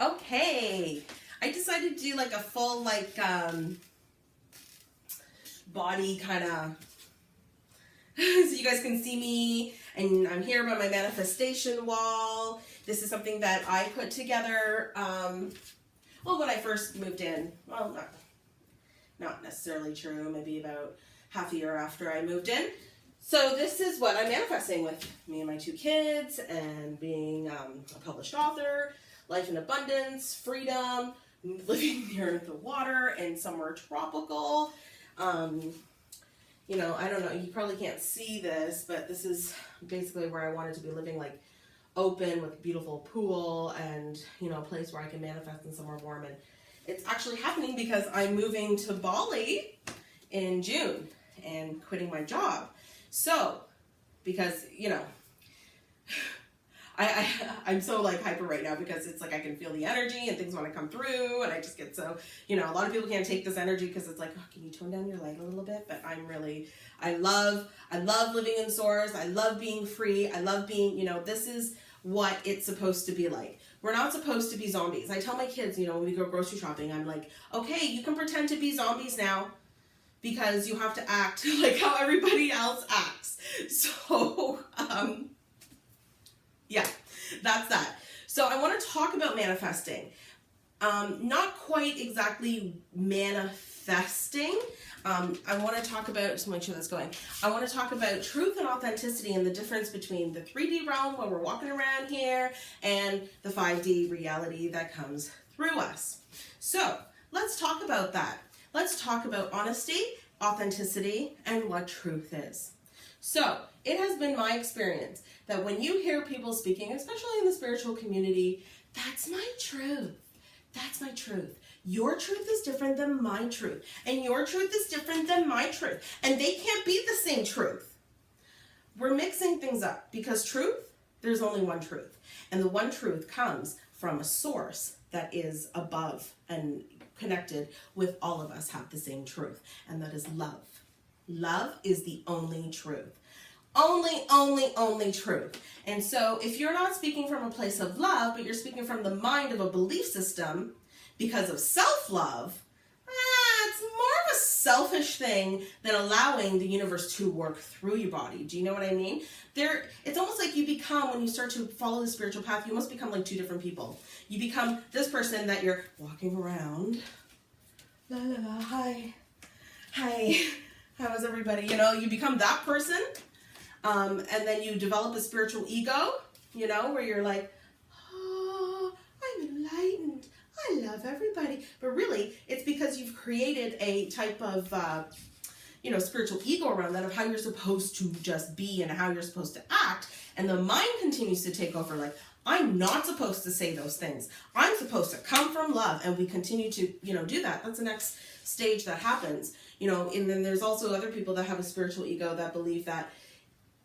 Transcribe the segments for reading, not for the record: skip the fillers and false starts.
Okay, I decided to do like a full body kind of so you guys can see me, and I'm here by my manifestation wall. This is something that I put together when I first moved in. Well, not necessarily true, maybe about half a year after I moved in. So this is what I'm manifesting with me and my 2 kids, and being a published author, life in abundance, freedom, living near the water and somewhere tropical. You know, I don't know, you probably can't see this, but this is basically where I wanted to be living, like open with a beautiful pool and, you know, a place where I can manifest in somewhere warm. And it's actually happening because I'm moving to Bali in June and quitting my job. So, because, you know, I'm so like hyper right now because it's like I can feel the energy and things want to come through, and I just get so, you know, a lot of people can't take this energy because it's like, oh, can you tone down your light a little bit? But I love living in source. I love being free. I love being, you know, this is what it's supposed to be like. We're not supposed to be zombies. I tell my kids, you know, when we go grocery shopping, I'm like, okay, you can pretend to be zombies now because you have to act like how everybody else acts. So, yeah, that's that. So I want to talk about manifesting. Not quite exactly manifesting. I want to talk about, just make sure that's going. I want to talk about truth and authenticity and the difference between the 3D realm when we're walking around here and the 5D reality that comes through us. So let's talk about that. Let's talk about honesty, authenticity, and what truth is. So it has been my experience that when you hear people speaking, especially in the spiritual community, that's my truth. That's my truth. Your truth is different than my truth. And your truth is different than my truth. And they can't be the same truth. We're mixing things up because truth, there's only one truth. And the one truth comes from a source that is above and connected with all of us have the same truth. And that is love. Love is the only truth. Only truth. And so if you're not speaking from a place of love, but you're speaking from the mind of a belief system because of self-love, it's more of a selfish thing than allowing the universe to work through your body. Do you know what I mean? It's almost like you become, when you start to follow the spiritual path, you must become like 2 different people. You become this person that you're walking around. La la la, hi. How is everybody? You know, you become that person. And then you develop a spiritual ego, you know, where you're like, oh, I'm enlightened. I love everybody. But really, it's because you've created a type of, spiritual ego around that of how you're supposed to just be and how you're supposed to act. And the mind continues to take over, like, I'm not supposed to say those things. I'm supposed to come from love. And we continue to, you know, do that. That's the next stage that happens. You know, and then there's also other people that have a spiritual ego that believe that,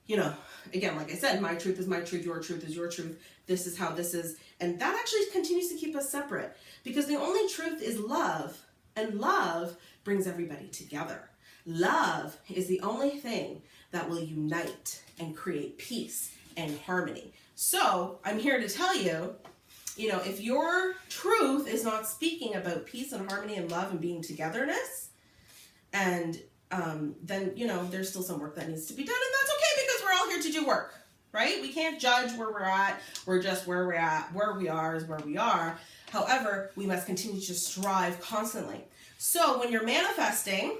you know, again, like I said, my truth is my truth, your truth is your truth, this is how this is. And that actually continues to keep us separate because the only truth is love, and love brings everybody together. Love is the only thing that will unite and create peace and harmony. So I'm here to tell you, you know, if your truth is not speaking about peace and harmony and love and being togetherness, and then, you know, there's still some work that needs to be done, and that's okay because we're all here to do work, right? We can't judge where we're at. We're just where we're at. Where we are is where we are. However, we must continue to strive constantly. So when you're manifesting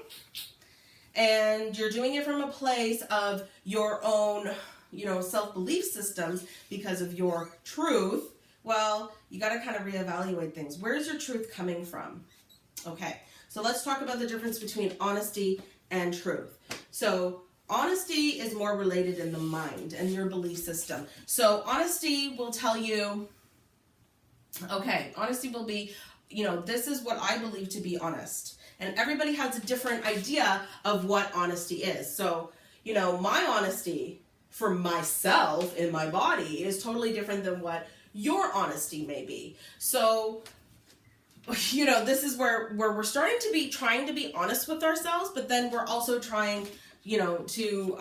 and you're doing it from a place of your own, you know, self-belief systems because of your truth, well, you got to kind of reevaluate things. Where's your truth coming from? Okay, so let's talk about the difference between honesty and truth. So honesty is more related in the mind and your belief system. So honesty will tell you, okay, honesty will be, you know, this is what I believe to be honest. And everybody has a different idea of what honesty is. So, you know, my honesty for myself in my body is totally different than what your honesty may be. So, you know, this is where we're starting to be trying to be honest with ourselves, but then we're also trying, you know, to,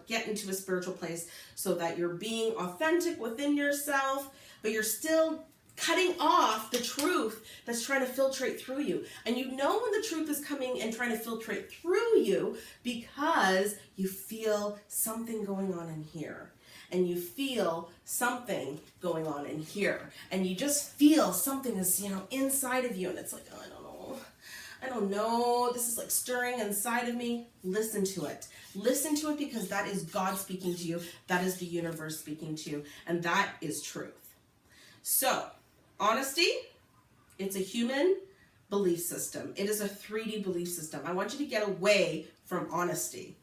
get into a spiritual place so that you're being authentic within yourself, but you're still cutting off the truth that's trying to filtrate through you. And you know when the truth is coming and trying to filtrate through you because you feel something going on in here. And you feel something going on in here. And you just feel something is, inside of you. And it's like, oh, I don't know. This is like stirring inside of me. Listen to it. Listen to it because that is God speaking to you. That is the universe speaking to you. And that is truth. So, honesty, it's a human belief system. It is a 3D belief system. I want you to get away from honesty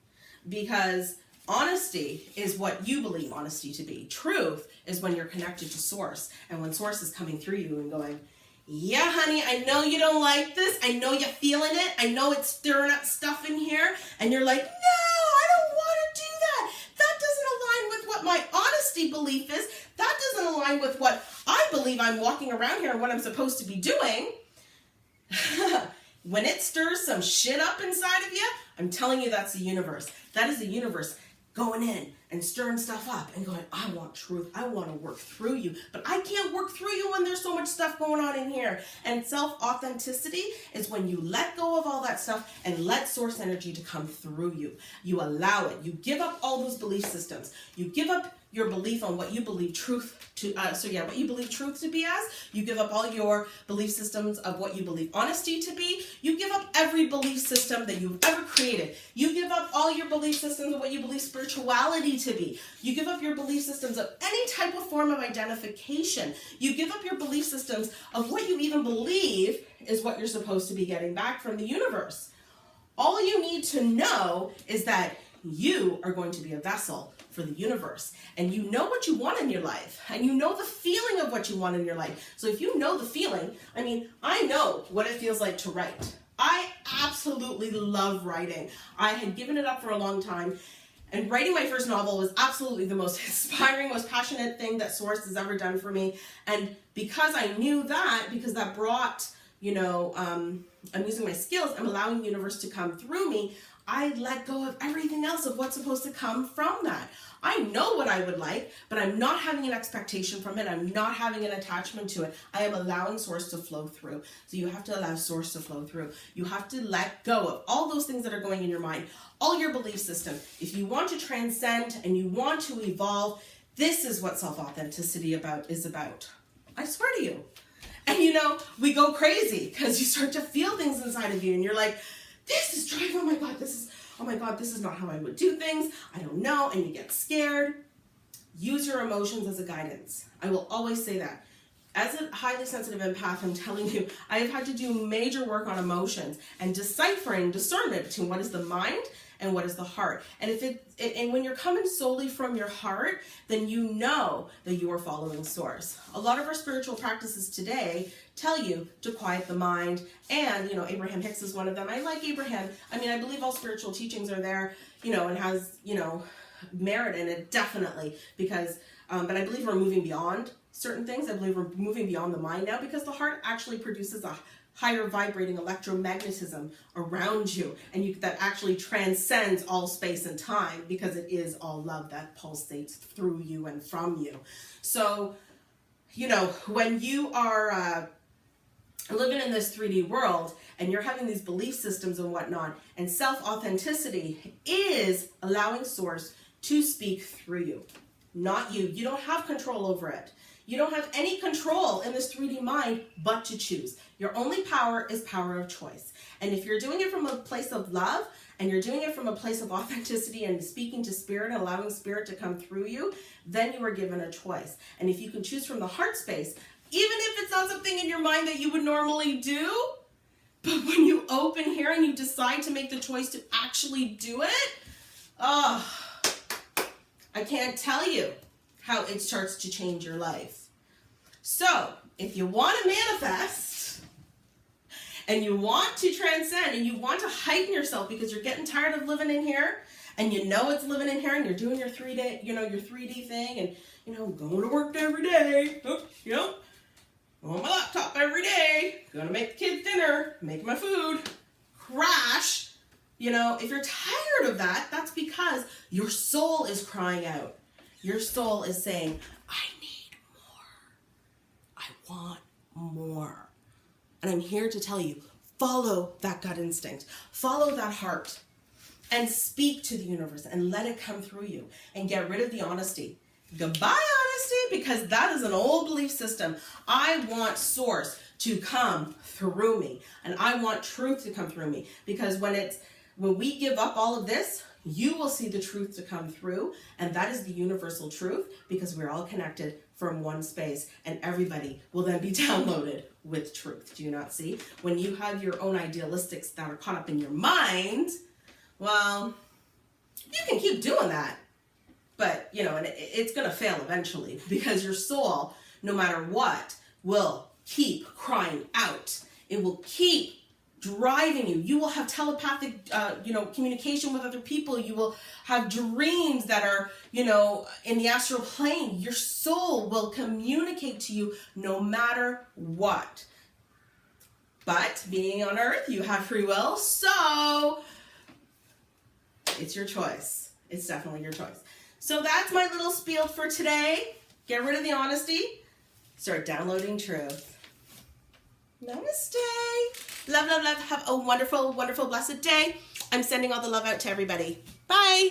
because honesty is what you believe honesty to be. Truth is when you're connected to source and when source is coming through you and going, yeah, honey, I know you don't like this. I know you're feeling it. I know it's stirring up stuff in here. And you're like, no, I don't want to do that. That doesn't align with what my honesty belief is. That doesn't align with what I believe I'm walking around here and what I'm supposed to be doing. When it stirs some shit up inside of you, I'm telling you that's the universe. That is the universe going in and stirring stuff up and going, I want truth. I want to work through you. But I can't work through you when there's so much stuff going on in here. And self-authenticity is when you let go of all that stuff and let source energy to come through you. You allow it. You give up all those belief systems. You give up your belief on what you believe truth to, what you believe truth to be as. You give up all your belief systems of what you believe honesty to be. You give up every belief system that you've ever created. You give up all your belief systems of what you believe spirituality to be. You give up your belief systems of any type of form of identification. You give up your belief systems of what you even believe is what you're supposed to be getting back from the universe. All you need to know is that you are going to be a vessel for the universe. And you know what you want in your life. And you know the feeling of what you want in your life. So if you know the feeling, I know what it feels like to write. I absolutely love writing. I had given it up for a long time. And writing my first novel was absolutely the most inspiring, most passionate thing that Source has ever done for me. And because I knew that, because that brought, I'm using my skills, I'm allowing the universe to come through me, I let go of everything else of what's supposed to come from that. I know what I would like, but I'm not having an expectation from it. I'm not having an attachment to it. I am allowing source to flow through. So you have to allow source to flow through. You have to let go of all those things that are going in your mind, all your belief system. If you want to transcend and you want to evolve, this is what self-authenticity is about. I swear to you. And we go crazy because you start to feel things inside of you and you're like, this is driving, oh my God, this is not how I would do things. I don't know. And you get scared. Use your emotions as a guidance. I will always say that. As a highly sensitive empath, I'm telling you, I have had to do major work on emotions and discernment between what is the mind and what is the heart. And and when you're coming solely from your heart, then you know that you are following source. A lot of our spiritual practices today tell you to quiet the mind. And, Abraham Hicks is one of them. I like Abraham. I believe all spiritual teachings are there, and has, merit in it, definitely. Because, but I believe we're moving beyond certain things. I believe we're moving beyond the mind now because the heart actually produces a higher vibrating electromagnetism around you, and that actually transcends all space and time because it is all love that pulsates through you and from you. So, when you are living in this 3D world and you're having these belief systems and whatnot, and self-authenticity is allowing source to speak through you, not you. You don't have control over it. You don't have any control in this 3D mind but to choose. Your only power is power of choice. And if you're doing it from a place of love and you're doing it from a place of authenticity and speaking to spirit and allowing spirit to come through you, then you are given a choice. And if you can choose from the heart space, even if it's not something in your mind that you would normally do, but when you open here and you decide to make the choice to actually do it, I can't tell you how it starts to change your life. So, if you want to manifest, and you want to transcend, and you want to heighten yourself because you're getting tired of living in here, and it's living in here, and you're doing your 3D thing, and, going to work every day, on my laptop every day, gonna make the kids dinner, make my food, crash. If you're tired of that, that's because your soul is crying out. Your soul is saying, I need more. I'm here to tell you, follow that gut instinct, follow that heart, and speak to the universe and let it come through you, and get rid of the honesty. Goodbye, honesty, because that is an old belief system. I want source to come through me, and I want truth to come through me, because when we give up all of this, you will see the truth to come through, and that is the universal truth, because we're all connected from one space, and everybody will then be downloaded with truth. Do you not see? When you have your own idealistics that are caught up in your mind, well, you can keep doing that, but, you know, and it's going to fail eventually, because your soul, no matter what, will keep crying out. It will keep driving you. You will have telepathic, communication with other people. You will have dreams that are, in the astral plane. Your soul will communicate to you no matter what. But being on Earth, you have free will, so it's your choice. It's definitely your choice. So that's my little spiel for today. Get rid of the honesty. Start downloading truth. Namaste. Love, love, love. Have a wonderful, wonderful, blessed day. I'm sending all the love out to everybody. Bye.